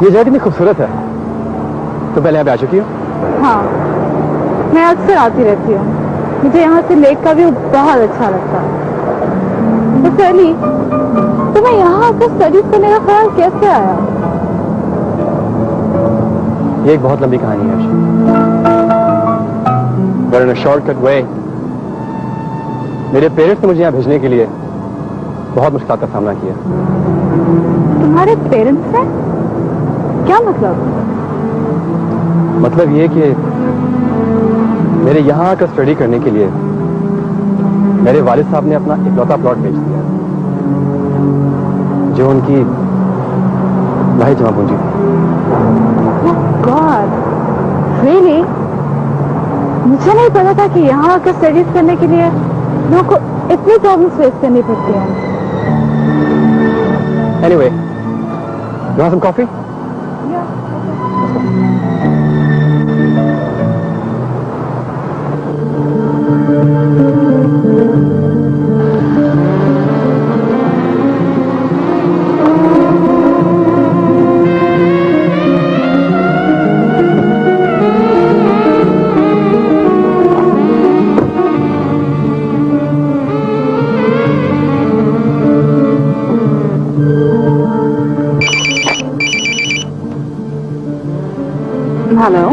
ये जगह कितनी खूबसूरत है। तो पहले यहाँ पे आ चुकी हो? हाँ, मैं अक्सर आती रहती हूँ। मुझे यहाँ से लेक का व्यू बहुत अच्छा लगता है। तो सैली, तुम्हें यहाँ आकर स्टडीज करने का ख्याल कैसे आया? ये एक बहुत लंबी कहानी है। But in a shortcut way, मेरे पेरेंट्स ने मुझे यहाँ भेजने के लिए बहुत मुश्किल का सामना किया। तुम्हारे पेरेंट्स हैं? क्या मतलब? मतलब ये कि मेरे यहाँ आकर स्टडी करने के लिए मेरे वालिद साहब ने अपना इकलौता प्लॉट बेच दिया, जो उनकी लाही जमा पूंजी थी। Oh God, really? मुझे नहीं पता था कि यहाँ आकर स्टडीज करने के लिए लोगों को इतनी प्रॉब्लम्स फेस करनी पड़ती हैं। Anyway, you want some coffee? Hello,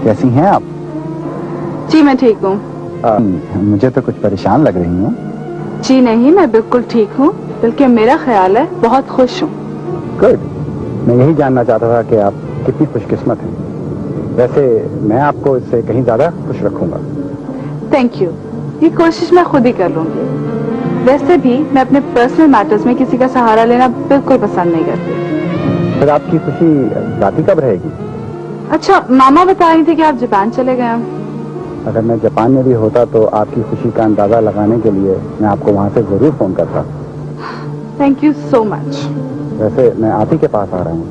कैसी हैं आप? जी मैं ठीक हूँ। मुझे तो कुछ परेशान लग रही हैं। जी नहीं, मैं बिल्कुल ठीक हूँ, बल्कि मेरा ख्याल है बहुत खुश हूँ। गुड। मैं यही जानना चाहता था कि आप कितनी खुशकिस्मत हैं। वैसे मैं आपको इससे कहीं ज्यादा खुश रखूंगा। Thank you. ये कोशिश मैं खुद ही कर लूंगी। वैसे भी मैं अपने पर्सनल मैटर्स में किसी का सहारा लेना बिल्कुल पसंद नहीं करती। फिर आपकी खुशी जाती कब रहेगी? अच्छा, मामा बता रही थी कि आप जापान चले गए हैं। अगर मैं जापान में भी होता तो आपकी खुशी का अंदाजा लगाने के लिए मैं आपको वहाँ से जरूर फोन करता। Thank you so much. वैसे मैं आप ही के पास आ रहा हूँ।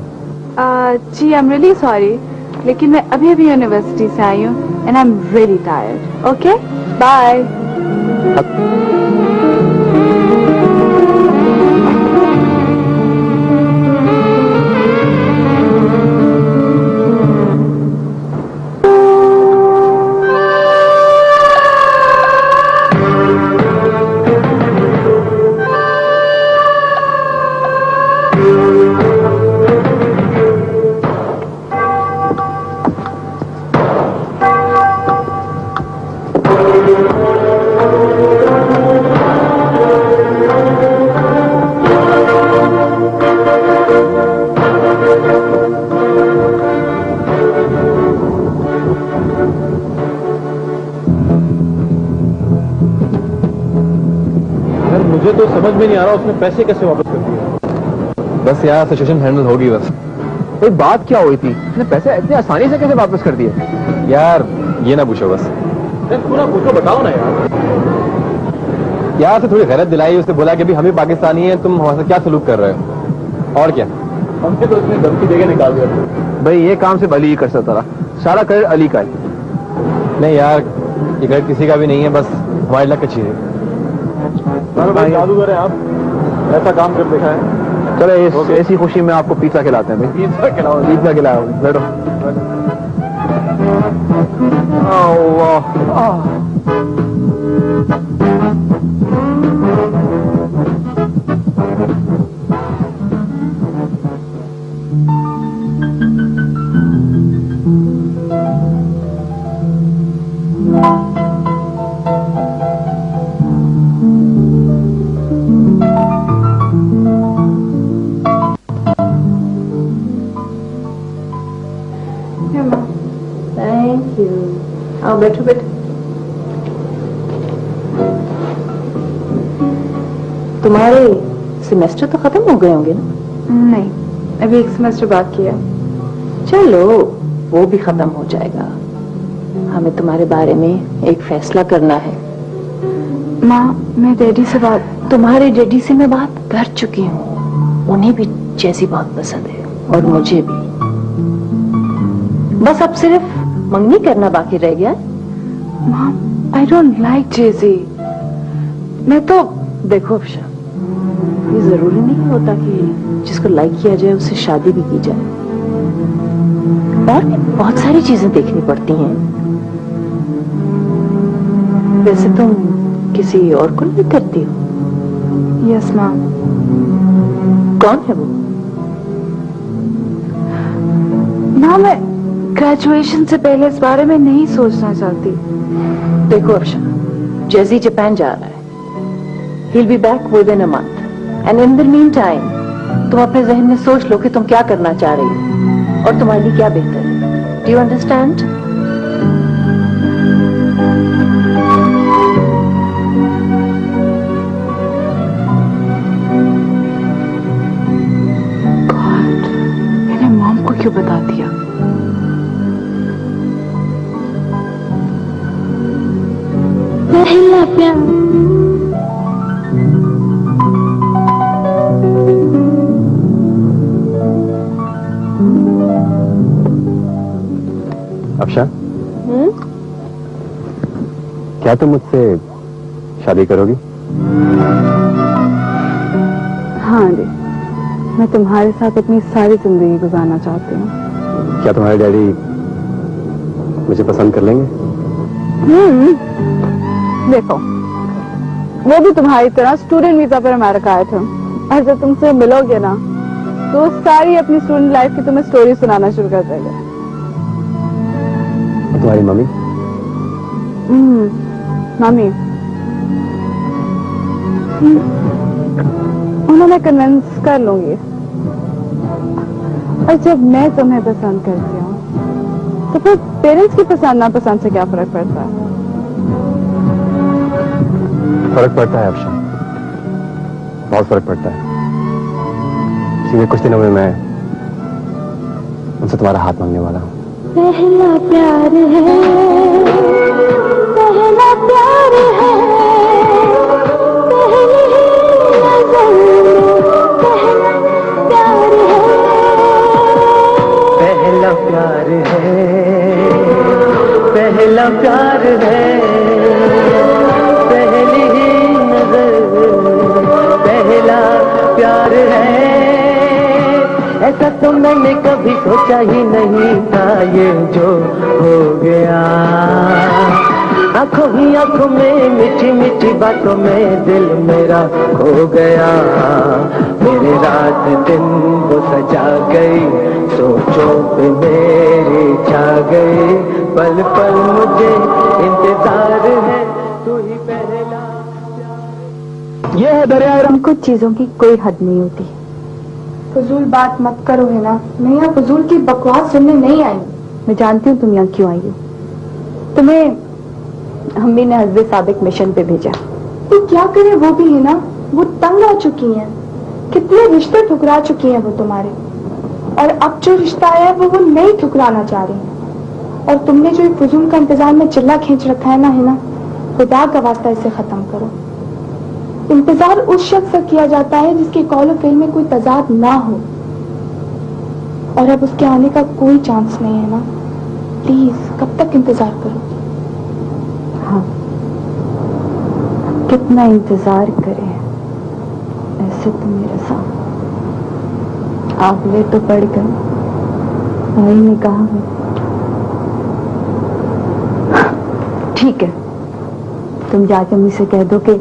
जी आई एम रियली सॉरी, लेकिन मैं अभी अभी यूनिवर्सिटी से आई हूँ and I am really tired. Okay, bye. मुझे तो समझ में नहीं आ रहा उसने पैसे कैसे वापस कर दिए। बस यार सिचुएशन हैंडल होगी बस। कोई बात क्या हुई थी? उसने पैसे इतनी आसानी से कैसे वापस कर दिए? यार ये ना पूछो, बस पूरा पूछो, बताओ ना यार। यार से थोड़ी गैरत दिलाई, उसने बोला कि भी हम ही पाकिस्तानी हैं, तुम हमारे साथ क्या सलूक कर रहे हो? और क्या, हमसे तो उसने धमकी देके निकाल दिया। भाई ये काम सिर्फ अली ही कर सकता था, सारा क्रेडिट अली का है। नहीं यार, ये क्रेडिट किसी का भी नहीं है, बस हमारी लक अच्छी है। भाई जादूगर है आप, ऐसा काम कर दिखा है। चलो ऐसी खुशी में आपको पिज्जा खिलाते हैं भाई। पिज्जा खिलाओ, पिज्जा खिलाओ, बैठो। Thank you. आओ बैठो बैठो। तुम्हारे सेमेस्टर तो खत्म हो गए होंगे ना? नहीं, अभी एक सेमेस्टर बाकी है। चलो वो भी खत्म हो जाएगा। हमें तुम्हारे बारे में एक फैसला करना है। माँ, मैं डैडी से बात तुम्हारे डैडी से मैं बात कर चुकी हूँ, उन्हें भी जैसी बहुत पसंद है और मुझे भी। बस अब सिर्फ मंगनी करना बाकी रह गया। माँ, आई डोंट लाइक जेजी। मैं तो देखो अफशा, ये जरूरी नहीं होता कि जिसको लाइक किया जाए उससे शादी भी की जाए। और भी बहुत सारी चीजें देखनी पड़ती हैं। वैसे तुम किसी और को नहीं करती हो? Yes ma'am. कौन है वो? ना, मैं ग्रेजुएशन से पहले इस बारे में नहीं सोचना चाहती। देखो अफशा, जैजी जापान जा रहा है। He'll be back within a month. And in the meantime, तुम अपने जहन में सोच लो कि तुम क्या करना चाह रही हो और तुम्हारे लिए क्या बेहतर है। Do you understand? God, मैंने मॉम को क्यों बता दिया? पहला प्यार। अफशा, क्या तुम मुझसे शादी करोगी? हाँ जी, मैं तुम्हारे साथ अपनी सारी जिंदगी गुजारना चाहती हूँ। क्या तुम्हारे डैडी मुझे पसंद कर लेंगे? देखो, वो भी तुम्हारी तरह स्टूडेंट वीजा पर अमेरिका आए थे, और जब तुमसे मिलोगे ना तो सारी अपनी स्टूडेंट लाइफ की तुम्हें स्टोरी सुनाना शुरू कर देगा। तुम्हारी मम्मी? मम्मी, उन्हें मैं कन्विंस कर लूंगी। और जब मैं तुम्हें पसंद करती हूँ तो फिर पेरेंट्स की पसंद नापसंद से क्या फर्क पड़ता है? फर्क पड़ता है अफशा, बहुत फर्क पड़ता है। इसीलिए कुछ दिनों में मैं उनसे तुम्हारा हाथ मांगने वाला हूँ। पहला प्यार है, पहला प्यार है, पहली नजर में पहला प्यार है, पहला प्यार है, पहली ही नजर पहला प्यार है। ऐसा तो मैंने कभी सोचा ही नहीं था, ये जो हो गया। आंखों ही आंखों में मीठी मीठी बातों में दिल मेरा खो गया। मेरे रात दिन वो सजा गई, सोचों पे मेरी छा गई। पल पल मुझे इंतजार है, तू ही पहला। ये है दरिया रंग। कुछ चीजों की कोई हद नहीं होती। फजूल बात मत करो है ना, मैं यहाँ फजूल की बकवास सुनने नहीं आई। मैं जानती हूँ तुम यहाँ क्यों आई हो। तुम्हें अम्मी ने हस्बे साबिक मिशन पे भेजा। तो क्या करे, वो भी है ना, वो तंग आ चुकी हैं। कितने रिश्ते ठुकरा चुकी हैं वो तुम्हारे, और अब जो रिश्ता आया है वो नहीं ठुकराना चाह रही हैं। और तुमने जो एक फजूल का इंतजार में चिल्ला खींच रखा है ना, खुदा का वास्ता इसे खत्म करो। इंतजार उस शख्स का किया जाता है जिसके कॉल और फेल में कोई तजाद ना हो, और अब उसके आने का कोई चांस नहीं है ना। प्लीज कब तक इंतजार करो? हाँ, कितना इंतजार करें, ऐसे तो मेरे साथ आगले तो पड़ गए। भाई ने कहा ठीक है, तुम जाके अम्मी से कह दो कि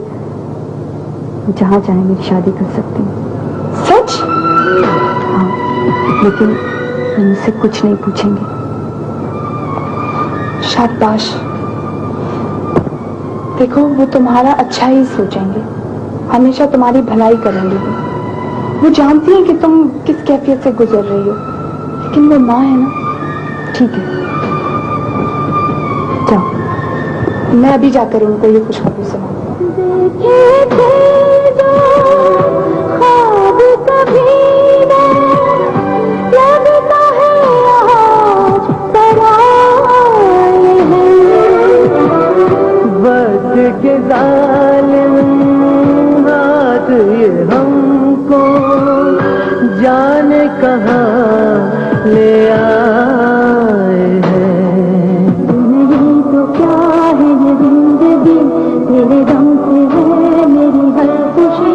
जहां चाहे मेरी शादी कर सकती हूँ। सच? हाँ, लेकिन मुझसे कुछ नहीं पूछेंगे। शाबाश। देखो, वो तुम्हारा अच्छा ही सोचेंगे, हमेशा तुम्हारी भलाई करेंगे। वो जानती हैं कि तुम किस कैफियत से गुजर रही हो, लेकिन वो माँ है ना। ठीक है, जाओ। मैं अभी जाकर उनको ये खुशखबरी सुनाऊंगी। वक्त के जालिम हाथ ये हमको जाने कहाँ ले आए हैं। नहीं तो क्या है ये जिंदगी, मेरे दम से है मेरी हर खुशी,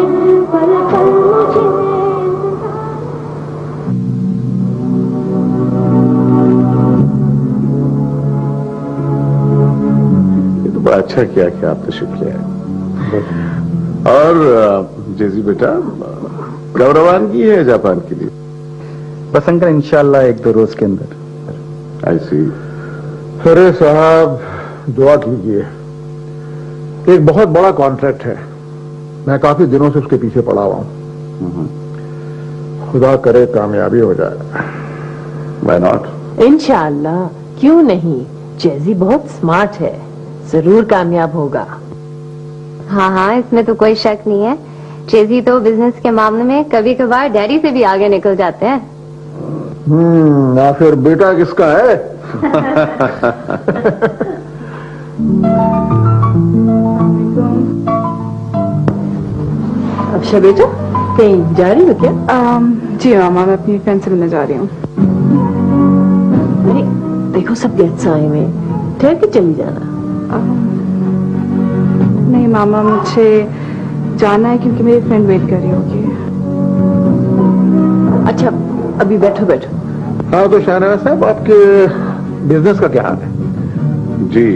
पल पल मुझे अच्छा किया कि आप तशरीफ ले आए। और जेजी बेटा कब रवानगी है जापान के लिए? बस अंकल इंशाल्लाह 1-2 रोज के अंदर। आई सी। अरे साहब दुआ कीजिए, एक बहुत बड़ा कॉन्ट्रैक्ट है, मैं काफी दिनों से उसके पीछे पड़ा हुआ हूं। खुदा करे कामयाबी हो जाए। Why not? इंशाअल्लाह, क्यों नहीं। जेजी बहुत स्मार्ट है, जरूर कामयाब होगा। हाँ हाँ, इसमें तो कोई शक नहीं है। जेजी तो बिजनेस के मामले में कभी कभार डैडी से भी आगे निकल जाते हैं। आखिर बेटा किसका है? अक्षय बेटा, कहीं जा रही हो क्या? जी मामा, मैं अपनी फ्रेंड से मिलने जा रही हूँ। अरे देखो, सब गेस्ट्स आए हुए, ठहर के चली जाना। नहीं मामा, मुझे जाना है क्योंकि मेरी फ्रेंड वेट कर रही होगी। अच्छा, अभी बैठो बैठो। हाँ तो शाहनवाज साहब, आपके बिजनेस का क्या हाल है? जी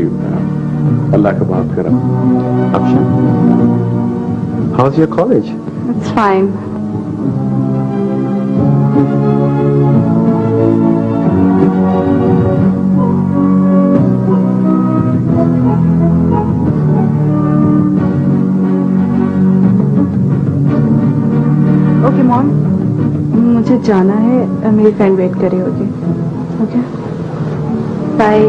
अल्लाह का बहुत करम। Akshay, how's your college? It's fine. Okay mom, मुझे जाना है, मेरी फ्रेंड वेट कर रही होगी। Okay bye.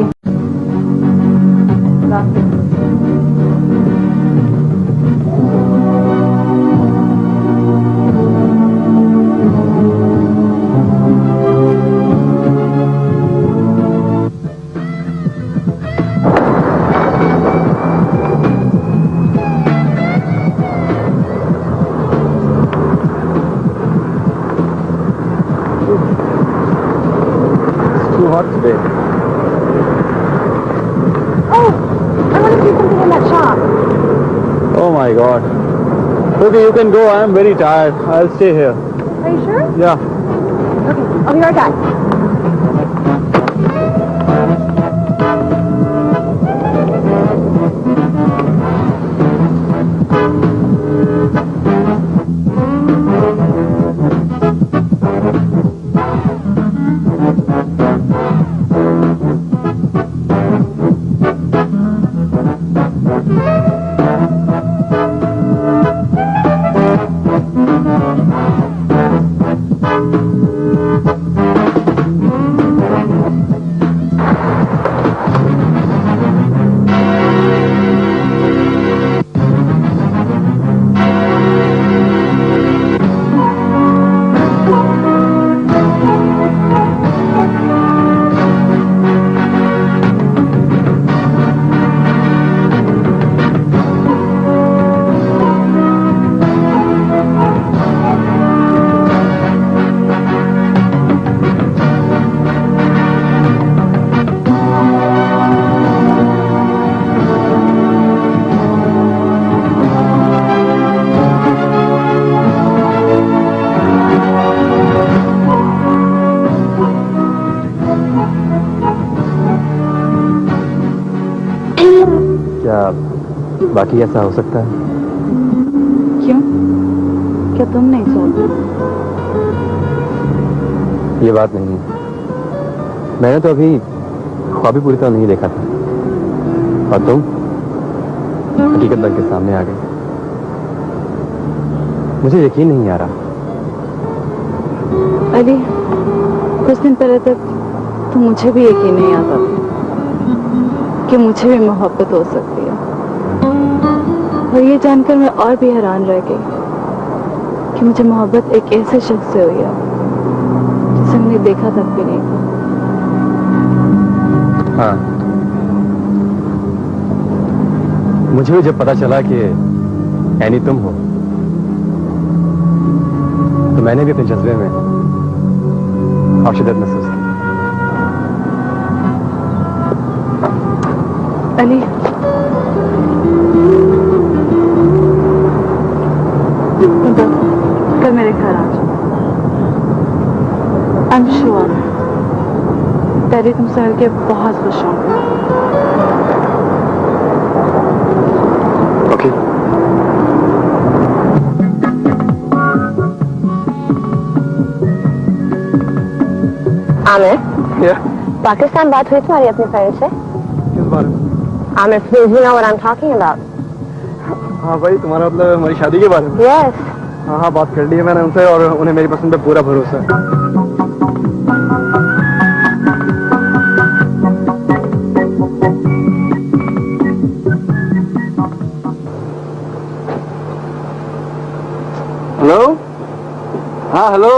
Too hot today. Oh, I want to see something in that shop. Oh my God. Okay, you can go. I am very tired. I'll stay here. Are you sure? Yeah. Okay, I'll be right back. क्या बाकी ऐसा हो सकता है? क्यों? क्या तुम नहीं सोते? ये बात नहीं है। मैंने तो अभी ख्वाब ही पूरी तरह नहीं देखा था, और तुम हकीकत बन के सामने आ गई। मुझे यकीन नहीं आ रहा। अली, कुछ दिन पहले तक तो मुझे भी यकीन नहीं आता था कि मुझे भी मोहब्बत हो सकती है, और ये जानकर मैं और भी हैरान रह गई कि मुझे मोहब्बत एक ऐसे शख्स से हुई है जिसे मैंने देखा तक भी नहीं था। हाँ, मुझे भी जब पता चला कि एनी तुम हो, तो मैंने भी अपने जज्बे में और शिद्दत महसूस की। अली, कल मेरे घर आ जाओ। आई एम श्योर डैडी तुमसे मिलके बहुत खुश होंगे। ओके आमिर, पाकिस्तान बात हुई तुम्हारी अपनी फ्रेंड से? किस बारे में? Aamir, please you know what I am talking about? हाँ भाई, तुम्हारा मतलब हमारी शादी के बारे में? यस। हाँ हाँ, बात कर ली है मैंने उनसे और उन्हें मेरी पसंद पे पूरा भरोसा है। हेलो, हाँ हेलो,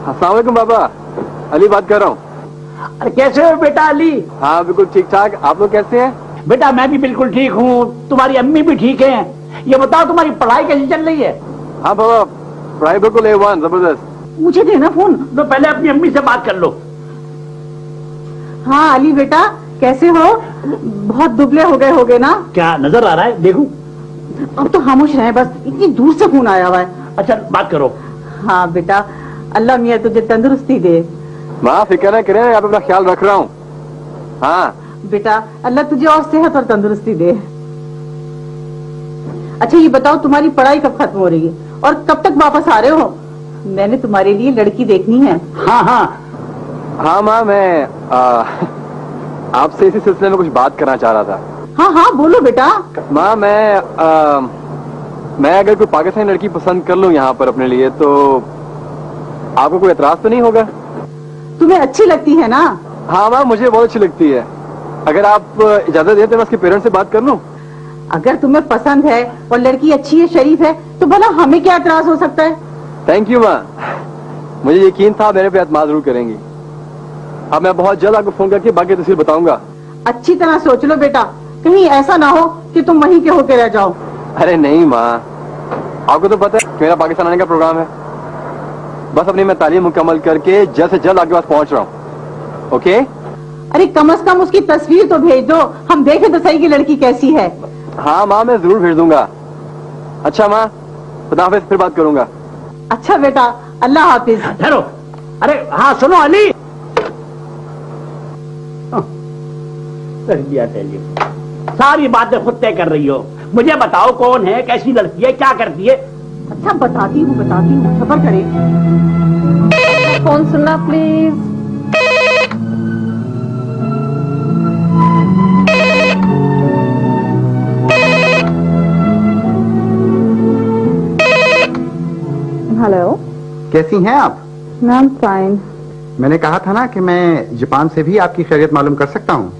अस्सलाम वालेकुम बाबा, अली बात कर रहा हूँ। अरे कैसे हो बेटा अली? हाँ बिल्कुल ठीक ठाक, आप लोग कैसे हैं? बेटा मैं भी बिल्कुल ठीक हूँ, तुम्हारी अम्मी भी ठीक हैं। ये बताओ तुम्हारी पढ़ाई कैसी चल रही है? हाँ बाबा, पढ़ाई बिल्कुल A1 जबरदस्त। मुझे देना फोन, तो पहले अपनी अम्मी से बात कर लो। हाँ अली बेटा, कैसे हो? बहुत दुबले हो गए होगे ना? क्या नजर आ रहा है? देखूं? अब तो खामोश रहे, बस इतनी दूर से फोन आया हुआ है। अच्छा बात करो। हाँ बेटा, अल्लाह मियाँ तुझे तंदुरुस्ती दे। माँ फिक्र न करें, आप अपना ख्याल रख रहा हूँ। हाँ बेटा, अल्लाह तुझे और सेहत और तंदुरुस्ती दे। अच्छा ये बताओ, तुम्हारी पढ़ाई कब खत्म हो रही है और कब तक वापस आ रहे हो? मैंने तुम्हारे लिए लड़की देखनी है। हाँ हाँ हाँ माँ, मैं आपसे इसी सिलसिले में कुछ बात करना चाह रहा था। हाँ हाँ बोलो बेटा। माँ मैं अगर कोई पाकिस्तानी लड़की पसंद कर लूँ यहाँ पर अपने लिए, तो आपको कोई एतराज तो नहीं होगा? तुम्हें अच्छी लगती है ना? हाँ माँ, मुझे बहुत अच्छी लगती है। अगर आप इजाजत दें तो मैं उसके पेरेंट्स से बात कर लूँ? अगर तुम्हें पसंद है और लड़की अच्छी है, शरीफ है, तो भला हमें क्या एतराज हो सकता है? थैंक यू माँ, मुझे यकीन था मेरे पे एतमाद जरूर करेंगी। अब मैं बहुत जल्द आपको फोन करके बाकी तफसील बताऊंगा। अच्छी तरह सोच लो बेटा, कहीं ऐसा ना हो कि तुम वहीं के होके रह जाओ। अरे नहीं माँ, आपको तो पता है मेरा पाकिस्तान आने का प्रोग्राम है। बस अपनी मैं तालीम मुकम्मल करके जल्द से जल्द आपके पास पहुंच रहा हूँ। ओके? अरे कम से कम उसकी तस्वीर तो भेज दो, हम देखें तो सही कि लड़की कैसी है। हाँ माँ, मैं जरूर भेज दूंगा। अच्छा माँ, खुदा हाफिज, फिर बात करूंगा। अच्छा बेटा, अल्लाह हाफिज। ठहरो, अरे हाँ सुनो अली। सारी बातें खुद तय कर रही हो। मुझे बताओ कौन है, कैसी लड़की है, क्या करती है? अच्छा बताती हूँ, सबर करें। फोन सुनना प्लीज। हेलो, कैसी हैं आप? Ma'am fine. मैंने कहा था ना कि मैं जापान से भी आपकी खैरियत मालूम कर सकता हूँ।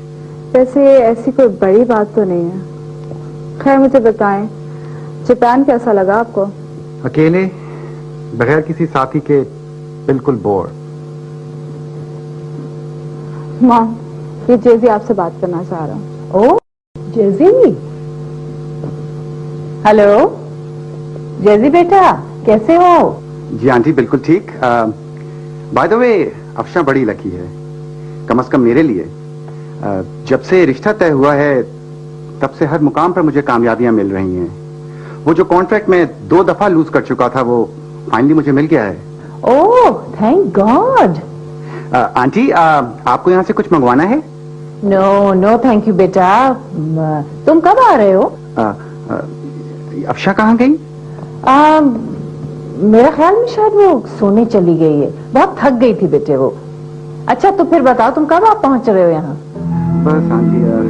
वैसे ऐसी कोई बड़ी बात तो नहीं है। खैर मुझे बताएं, जापान कैसा लगा आपको? अकेले, बगैर किसी साथी के, बिल्कुल बोर। माँ, ये जेजी आपसे बात करना चाह रहा हूँ। ओ जेजी, हेलो जेजी बेटा, कैसे हो? जी आंटी बिल्कुल ठीक। बाय द वे, अफशा बड़ी लकी है, कम से कम मेरे लिए। जब से रिश्ता तय हुआ है तब से हर मुकाम पर मुझे कामयाबियां मिल रही हैं। वो जो कॉन्ट्रैक्ट मैं 2 दफा लूज कर चुका था, वो फाइनली मुझे मिल गया है। Oh thank God. आंटी, आपको यहाँ से कुछ मंगवाना है? नो नो थैंक यू बेटा। तुम कब आ रहे हो? अफशा कहाँ गई? मेरा ख्याल में शायद वो सोने चली गई है, बहुत थक गई थी बेटे वो। अच्छा तो फिर बताओ, तुम कब आप पहुंच रहे हो यहाँ? बस आंटी यार,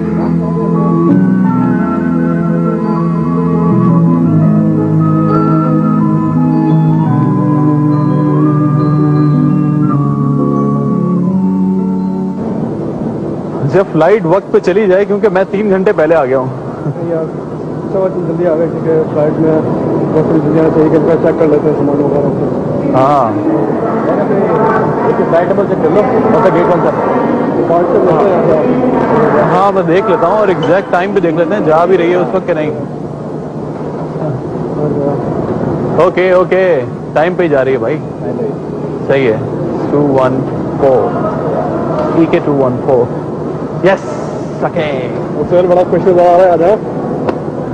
जब फ्लाइट वक्त पे चली जाए, क्योंकि मैं 3 घंटे पहले आ गया हूँ। यार जल्दी आ गए, क्योंकि फ्लाइट में जल्दी आना चाहिए, चेक कर लेते हैं सामान वगैरह। हाँ फ्लाइट नंबर चेक कर लो, मतलब गेट कौन सा? हाँ मैं देख लेता हूँ, और एग्जैक्ट टाइम पे देख लेते हैं जा भी रही है उस वक्त कि नहीं। ओके ओके, टाइम पे ही जा रही है भाई, सही है। 214 EK 214। Yes okay. उससे बड़ा स्पेशल आ रहा है आज।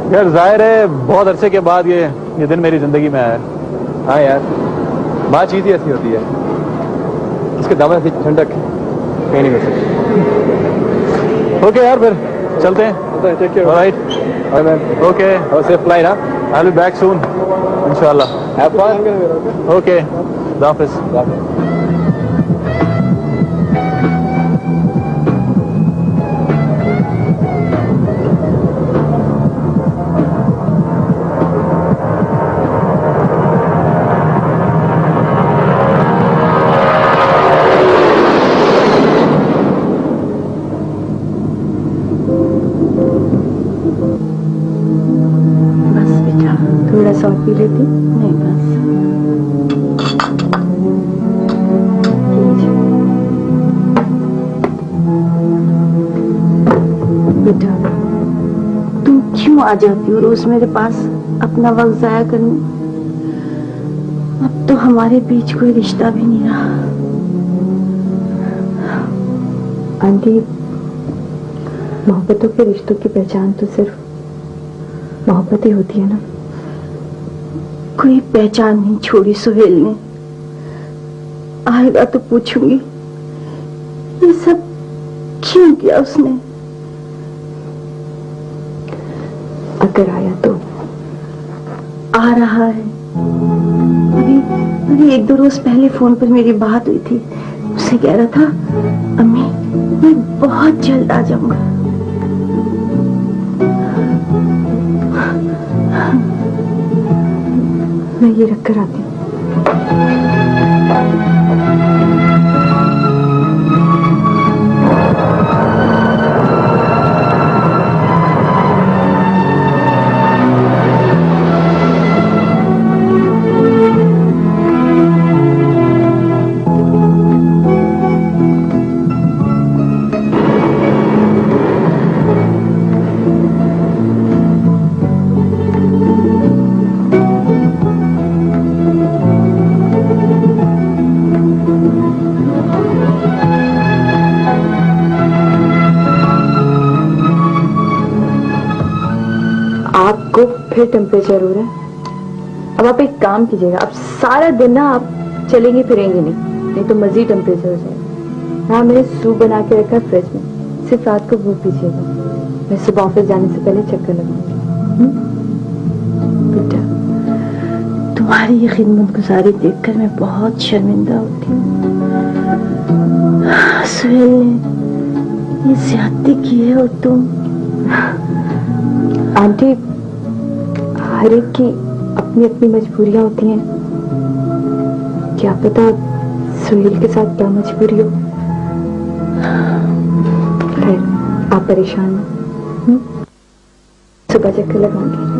यार जाहिर है बहुत अरसे के बाद ये दिन मेरी जिंदगी में आया। हाँ यार, बात चीज ही ऐसी होती है, इसके दामन से ठंडक कहीं नहीं मिल सकती। ओके यार, फिर चलते हैं। All right, okay, safe flight. I will be back soon इंशाल्लाह। Have fun. ओके, हाफिज। थोड़ा सा पी लेती? नहीं बस। बेटा तुम क्यों आ जाती हो रोज मेरे पास अपना वक्त जाया करने? अब तो हमारे बीच कोई रिश्ता भी नहीं रहा। आंटी, मोहब्बतों के रिश्तों की पहचान तो सिर्फ मोहब्बत ही होती है ना। कोई पहचान नहीं छोड़ी सुहेल ने। आएगा तो पूछूंगी ये सब क्यों किया उसने। अगर आया तो आ रहा है। अभी 1-2 रोज पहले फोन पर मेरी बात हुई थी। उससे कह रहा था अम्मी मैं बहुत जल्द आ जाऊंगा। मैं ये रख कर आती हूँ। आपको फिर टेम्परेचर हो रहा है। अब आप एक काम कीजिएगा, अब सारा दिन ना आप चलेंगे फिरेंगे नहीं तो मजीद टेम्परेचर हो जाएगा। हाँ, मैंने सूप बना के रखा है फ्रिज में, सिर्फ रात को वो पीजिएगा। मैं सुबह ऑफिस जाने से पहले चक्कर लगाऊंगी। बेटा तुम्हारी ये खिदमत गुजारी देखकर मैं बहुत शर्मिंदा होती हूँ। सुहेल ने ये ज्यादती की है और तुम। आंटी, हर एक की अपनी अपनी मजबूरियां होती हैं। क्या पता सुहेल के साथ क्या मजबूरी हो। खैर, आप परेशान ना, सुबह चक्कर लगाऊंगी।